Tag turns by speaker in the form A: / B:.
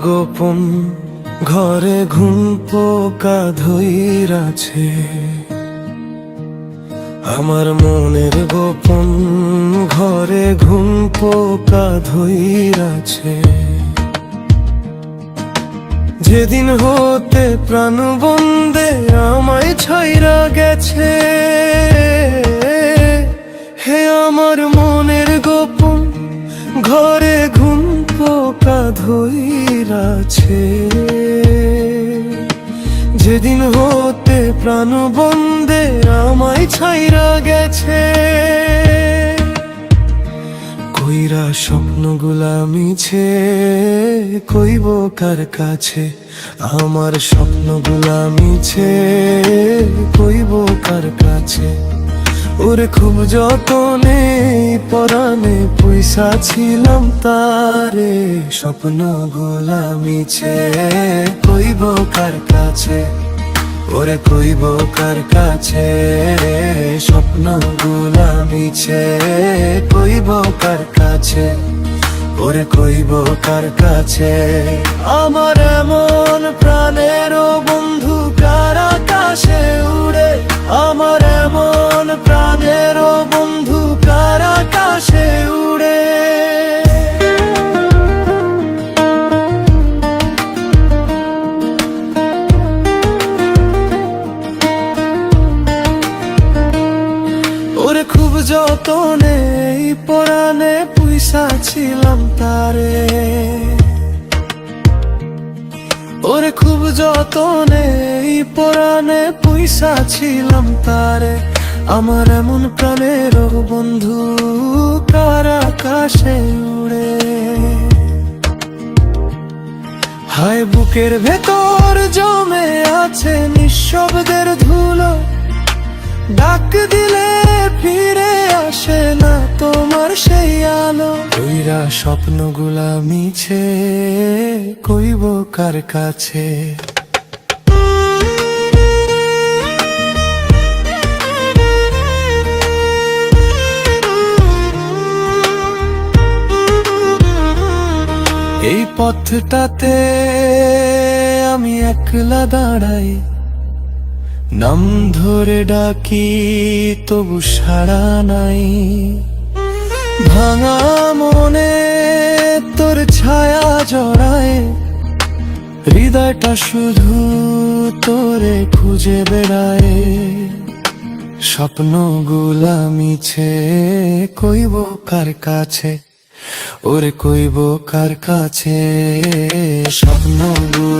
A: গোপন ঘরে ঘুম পোকা ধইরাছে, আমার মনের গোপন ঘরে ঘুম পোকা ধইরাছে। যেদিন হতে প্রাণ বন্দে আমায় ছাইরা গেছে, হে আমার মনের গোপন ঘরে ঘুম পোকা ধইরাছে। যেদিন হতে প্রাণ বন্দে আমায় ছাইরা গেছে, কইরা স্বপ্নগুলা মিছে কইব কার কাছে, আমার স্বপ্নগুলা মিছে কইব কার কাছে। ওরে খুব যতনে পরাণে পয়সা ছিলাম তারে, স্বপ্নগুলা মিছে কইব কার কাছে, ওরে কইব কার কাছে, স্বপ্নগুলা মিছে কইব কার কাছে, ওরে কইব কার কাছে। আমার এমন প্রাণের বন্ধু কার আকাশে উড়ে, আমার এমন প্রাণের বন্ধু কার আকাশে উড়ে। ওরে খুব যতনে পরাণে পয়সা ছিলাম তারে, ওরে খুব যতনে পরাণে পয়সা ছিলাম তারে। আমার এমন প্রাণের বন্ধু কার আকাশে উড়ে। হায় বুকের ভেতর জমে আছে নিঃশব্দের ধুলো, ডাক দিলে ফিরে আসে না তোমার সেই আলো। কইরা স্বপ্নগুলা মিছে কইব কার কাছে, এই পথটাতে আমি একলা দাঁড়াই, নাম ধরে ডাকি তবু সাড়া নাই। ভাঙা মনে তোর ছায়া জড়ায়, হৃদয়টা শুধু তোরে খুঁজে বেড়ায়। স্বপ্নগুলা মিছে কইব কার কাছে, ওরে কইব কার কাছে, স্বপ্নগুলা